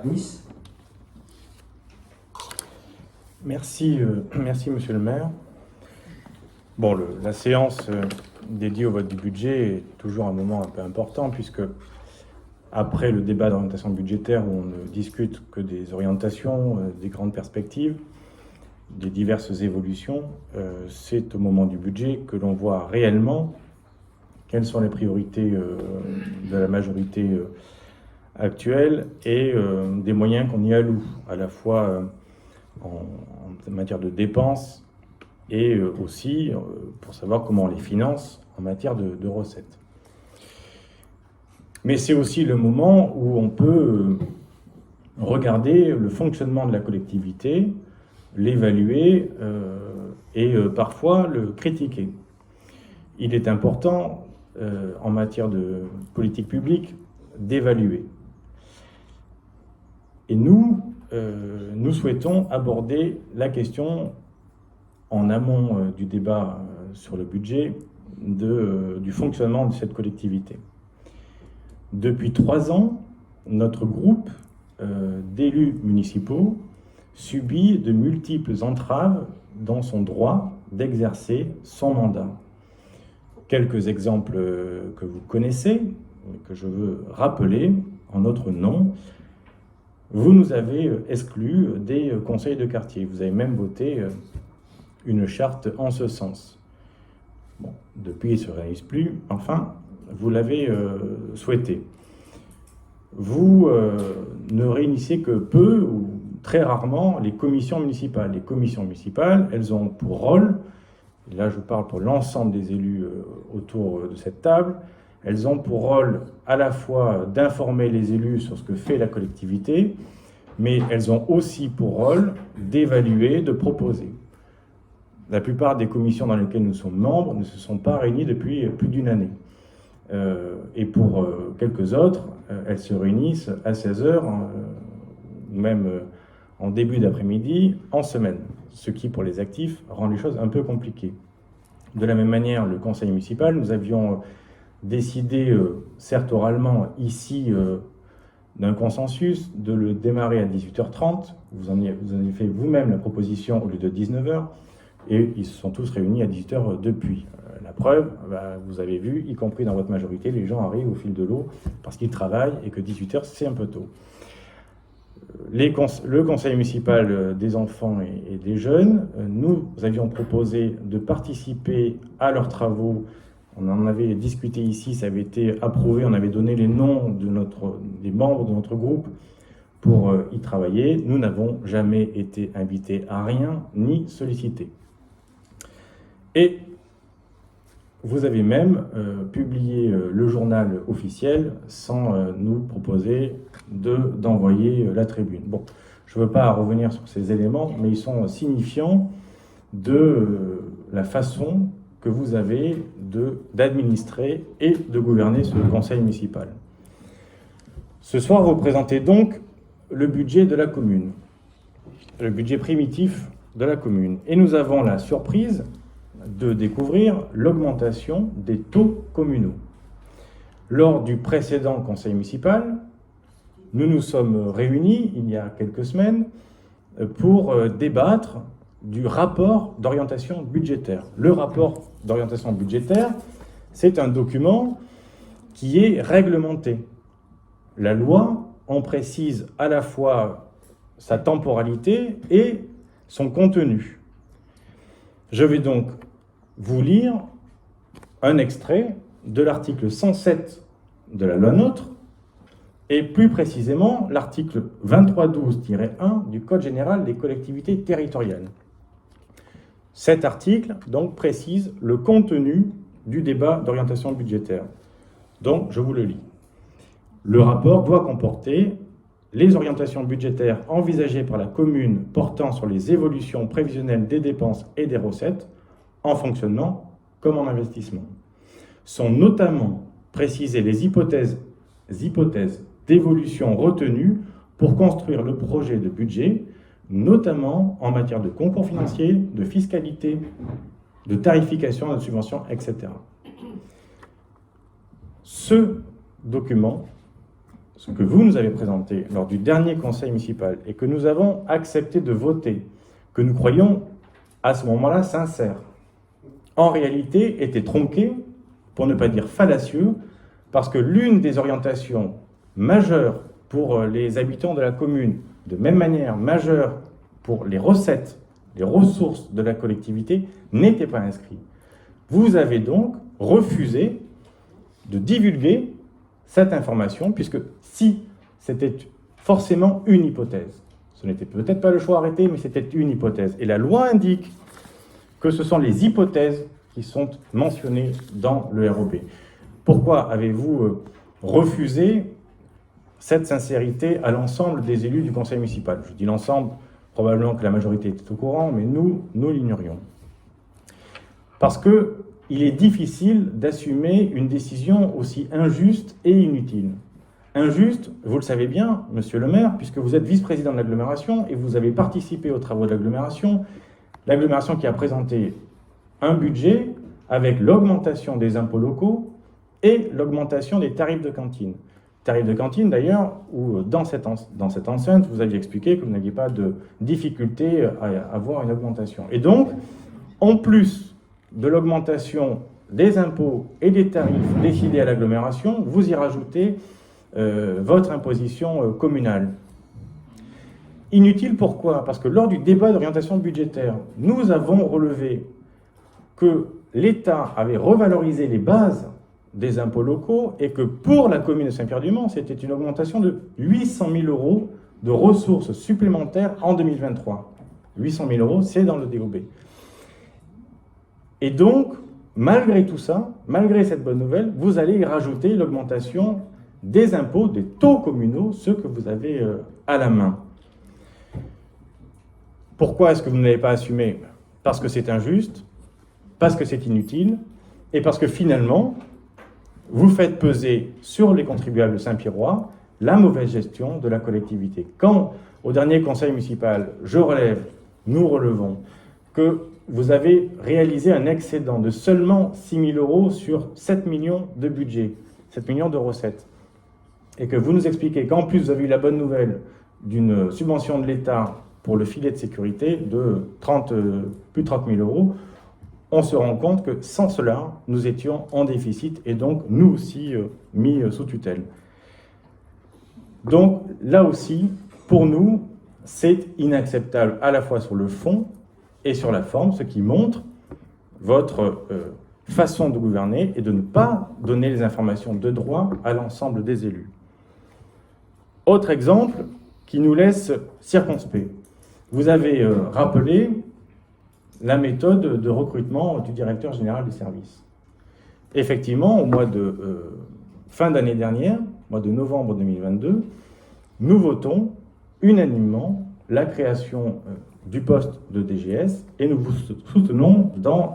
Nice. Merci, Monsieur le maire. Bon, la séance dédiée au vote du budget est toujours un moment un peu important, puisque après le débat d'orientation budgétaire où on ne discute que des orientations, des grandes perspectives, des diverses évolutions, c'est au moment du budget que l'on voit réellement quelles sont les priorités de la majorité actuelle et des moyens qu'on y alloue, à la fois en matière de dépenses et aussi pour savoir comment on les finance en matière de recettes. Mais c'est aussi le moment où on peut regarder le fonctionnement de la collectivité, l'évaluer et parfois le critiquer. Il est important en matière de politique publique d'évaluer. Et nous souhaitons aborder la question en amont du débat sur le budget du fonctionnement de cette collectivité. Depuis 3 ans, notre groupe d'élus municipaux subit de multiples entraves dans son droit d'exercer son mandat. Quelques exemples que vous connaissez, que je veux rappeler en notre nom. Vous nous avez exclus des conseils de quartier. Vous avez même voté une charte en ce sens. Bon, depuis, il ne se réalise plus. Enfin, vous l'avez souhaité. Vous ne réunissez que peu ou très rarement les commissions municipales. Les commissions municipales, elles ont pour rôle, et là je parle pour l'ensemble des élus autour de cette table, elles ont pour rôle à la fois d'informer les élus sur ce que fait la collectivité, mais elles ont aussi pour rôle d'évaluer, de proposer. La plupart des commissions dans lesquelles nous sommes membres ne se sont pas réunies depuis plus d'une année. Et pour quelques autres, elles se réunissent à 16h, même en début d'après-midi, en semaine, ce qui, pour les actifs, rend les choses un peu compliquées. De la même manière, le conseil municipal, nous avions décidé, certes oralement, ici, d'un consensus, de le démarrer à 18h30. Vous en avez fait vous-même la proposition au lieu de 19h, et ils se sont tous réunis à 18h depuis. La preuve, vous avez vu, y compris dans votre majorité, les gens arrivent au fil de l'eau parce qu'ils travaillent et que 18h, c'est un peu tôt. Le conseil municipal des enfants et des jeunes, nous avions proposé de participer à leurs travaux. On en avait discuté ici, ça avait été approuvé, on avait donné les noms des membres de notre groupe pour y travailler. Nous n'avons jamais été invités à rien, ni sollicités. Et vous avez même publié le journal officiel sans nous proposer d'envoyer la tribune. Bon, je ne veux pas revenir sur ces éléments, mais ils sont signifiants de la façon que vous avez d'administrer et de gouverner ce conseil municipal. Ce soir, vous présentez donc le budget de la commune, le budget primitif de la commune. Et nous avons la surprise de découvrir l'augmentation des taux communaux. Lors du précédent conseil municipal, nous nous sommes réunis il y a quelques semaines pour débattre du rapport d'orientation budgétaire. Le rapport d'orientation budgétaire, c'est un document qui est réglementé. La loi en précise à la fois sa temporalité et son contenu. Je vais donc vous lire un extrait de l'article 107 de la loi NOTRe et plus précisément l'article 2312-1 du Code général des collectivités territoriales. Cet article donc précise le contenu du débat d'orientation budgétaire. Donc je vous le lis. Le rapport doit comporter les orientations budgétaires envisagées par la commune portant sur les évolutions prévisionnelles des dépenses et des recettes en fonctionnement comme en investissement. Sont notamment précisées les hypothèses d'évolution retenues pour construire le projet de budget, notamment en matière de concours financiers, de fiscalité, de tarification, de subventions, etc. Ce document ce que vous nous avez présenté lors du dernier conseil municipal et que nous avons accepté de voter, que nous croyions à ce moment-là sincère, en réalité était tronqué, pour ne pas dire fallacieux, parce que l'une des orientations majeures pour les habitants de la commune, de même manière majeure pour les recettes, les ressources de la collectivité, n'était pas inscrite. Vous avez donc refusé de divulguer cette information, puisque si c'était forcément une hypothèse, ce n'était peut-être pas le choix arrêté, mais c'était une hypothèse. Et la loi indique que ce sont les hypothèses qui sont mentionnées dans le ROP. Pourquoi avez-vous refusé cette sincérité à l'ensemble des élus du conseil municipal? Je dis l'ensemble, probablement que la majorité était au courant, mais nous l'ignorions. Parce qu'il est difficile d'assumer une décision aussi injuste et inutile. Injuste, vous le savez bien, monsieur le maire, puisque vous êtes vice-président de l'agglomération et vous avez participé aux travaux de l'agglomération qui a présenté un budget avec l'augmentation des impôts locaux et l'augmentation des tarifs de cantine. Tarifs de cantine, d'ailleurs, où dans cette enceinte, vous aviez expliqué que vous n'aviez pas de difficulté à avoir une augmentation. Et donc, en plus de l'augmentation des impôts et des tarifs décidés à l'agglomération, vous y rajoutez votre imposition communale. Inutile, pourquoi? Parce que lors du débat d'orientation budgétaire, nous avons relevé que l'État avait revalorisé les bases des impôts locaux et que pour la commune de Saint-Pierre-du-Mont, c'était une augmentation de 800 000 € de ressources supplémentaires en 2023. 800 000 €, c'est dans le DOB. Et donc, malgré tout ça, malgré cette bonne nouvelle, vous allez y rajouter l'augmentation des impôts, des taux communaux, ceux que vous avez à la main. Pourquoi est-ce que vous ne l'avez pas assumé? Parce que c'est injuste, parce que c'est inutile, et parce que finalement, vous faites peser sur les contribuables saint-pierrois la mauvaise gestion de la collectivité. Quand, au dernier conseil municipal, nous relevons, que vous avez réalisé un excédent de seulement 6 000 € sur 7 millions de budget, 7 millions de recettes, et que vous nous expliquez qu'en plus vous avez eu la bonne nouvelle d'une subvention de l'État pour le filet de sécurité de plus de 30 000 €, on se rend compte que sans cela, nous étions en déficit et donc nous aussi mis sous tutelle. Donc là aussi, pour nous, c'est inacceptable à la fois sur le fond et sur la forme, ce qui montre votre façon de gouverner et de ne pas donner les informations de droit à l'ensemble des élus. Autre exemple qui nous laisse circonspects. Vous avez rappelé la méthode de recrutement du directeur général des services. Effectivement, au mois de fin d'année dernière, mois de novembre 2022, nous votons unanimement la création du poste de DGS et nous vous soutenons dans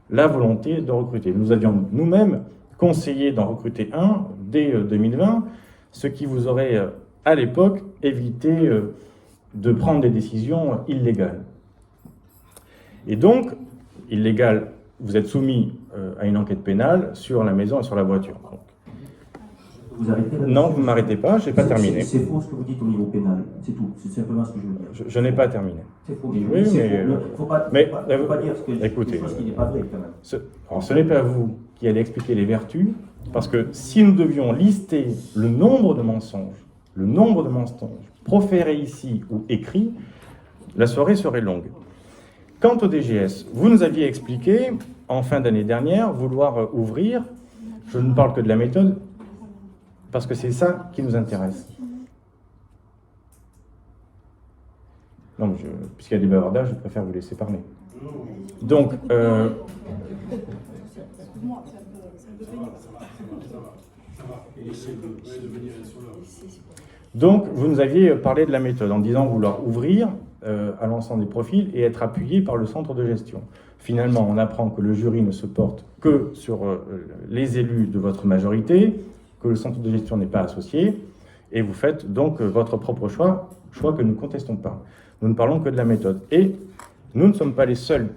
la volonté de recruter. Nous avions nous-mêmes conseillé d'en recruter un dès 2020, ce qui vous aurait à l'époque évité de prendre des décisions illégales. Et donc, illégal, vous êtes soumis à une enquête pénale sur la maison et sur la voiture. Donc, vous arrêtez là? Non, vous ne m'arrêtez pas, je n'ai pas terminé. C'est faux ce que vous dites au niveau pénal, c'est tout, c'est simplement ce que je veux dire. Je n'ai pas terminé. C'est faux, oui, mais... Il ne faut pas dire écoutez, quelque chose qui n'est pas vrai quand même. Alors, ce n'est pas vous qui allez expliquer les vertus, parce que si nous devions lister le nombre de mensonges proférés ici ou écrits, la soirée serait longue. Quant au DGS, vous nous aviez expliqué, en fin d'année dernière, vouloir ouvrir, je ne parle que de la méthode, parce que c'est ça qui nous intéresse. Non, puisqu'il y a des bavardages, je préfère vous laisser parler. Donc, vous nous aviez parlé de la méthode en disant vouloir ouvrir à l'ensemble des profils et être appuyé par le centre de gestion. Finalement, on apprend que le jury ne se porte que sur les élus de votre majorité, que le centre de gestion n'est pas associé, et vous faites donc votre propre choix que nous ne contestons pas. Nous ne parlons que de la méthode. Et nous ne sommes pas les seuls,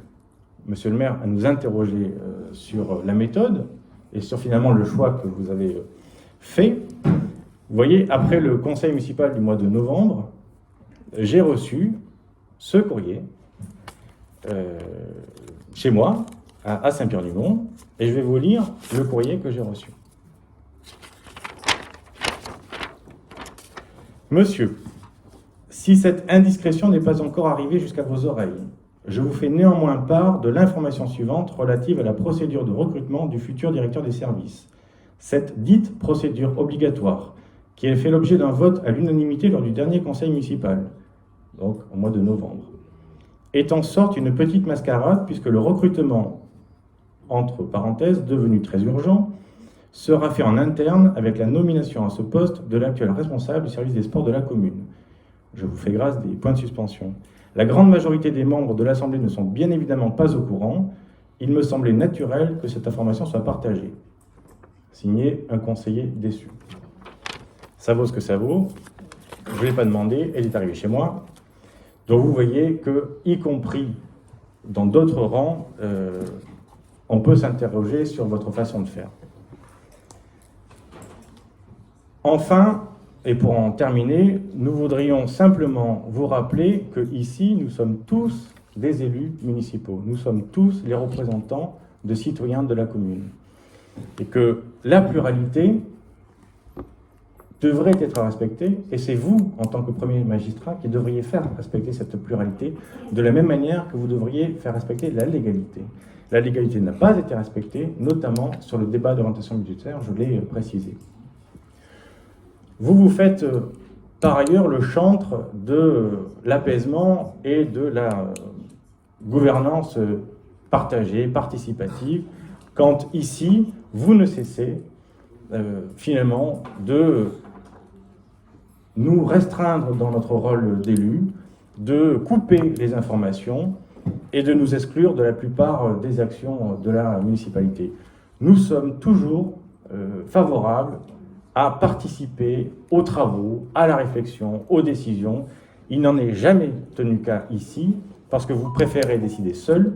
monsieur le maire, à nous interroger sur la méthode et sur finalement le choix que vous avez fait. voyez, après le conseil municipal du mois de novembre, j'ai reçu ce courrier chez moi, à Saint-Pierre-du-Mont, et je vais vous lire le courrier que j'ai reçu. Monsieur, si cette indiscrétion n'est pas encore arrivée jusqu'à vos oreilles, je vous fais néanmoins part de l'information suivante relative à la procédure de recrutement du futur directeur des services. Cette dite procédure obligatoire, qui a fait l'objet d'un vote à l'unanimité lors du dernier conseil municipal, donc au mois de novembre, est en sorte une petite mascarade puisque le recrutement, entre parenthèses, devenu très urgent, sera fait en interne avec la nomination à ce poste de l'actuel responsable du service des sports de la commune. Je vous fais grâce des points de suspension. La grande majorité des membres de l'Assemblée ne sont bien évidemment pas au courant. Il me semblait naturel que cette information soit partagée. Signé un conseiller déçu. Ça vaut ce que ça vaut. Je ne l'ai pas demandé, elle est arrivée chez moi. Donc vous voyez que, y compris dans d'autres rangs, on peut s'interroger sur votre façon de faire. Enfin, et pour en terminer, nous voudrions simplement vous rappeler qu'ici, nous sommes tous des élus municipaux. Nous sommes tous les représentants de citoyens de la commune. Et que la pluralité devrait être respectée, et c'est vous, en tant que premier magistrat, qui devriez faire respecter cette pluralité, de la même manière que vous devriez faire respecter la légalité. La légalité n'a pas été respectée, notamment sur le débat d'orientation budgétaire, je l'ai précisé. Vous vous faites par ailleurs le chantre de l'apaisement et de la gouvernance partagée, participative, quand ici, vous ne cessez finalement de nous restreindre dans notre rôle d'élu, de couper les informations et de nous exclure de la plupart des actions de la municipalité. Nous sommes toujours favorables à participer aux travaux, à la réflexion, aux décisions. Il n'en est jamais tenu cas ici, parce que vous préférez décider seul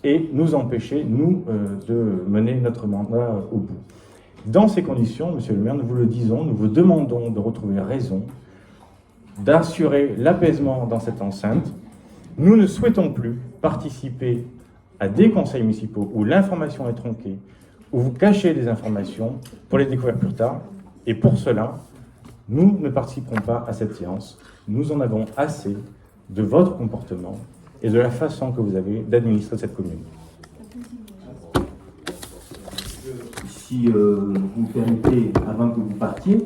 et nous empêcher, nous, de mener notre mandat au bout. Dans ces conditions, Monsieur le maire, nous vous le disons, nous vous demandons de retrouver raison, d'assurer l'apaisement dans cette enceinte. Nous ne souhaitons plus participer à des conseils municipaux où l'information est tronquée, où vous cachez des informations pour les découvrir plus tard. Et pour cela, nous ne participerons pas à cette séance. Nous en avons assez de votre comportement et de la façon que vous avez d'administrer cette commune. Si vous me permettez, avant que vous partiez,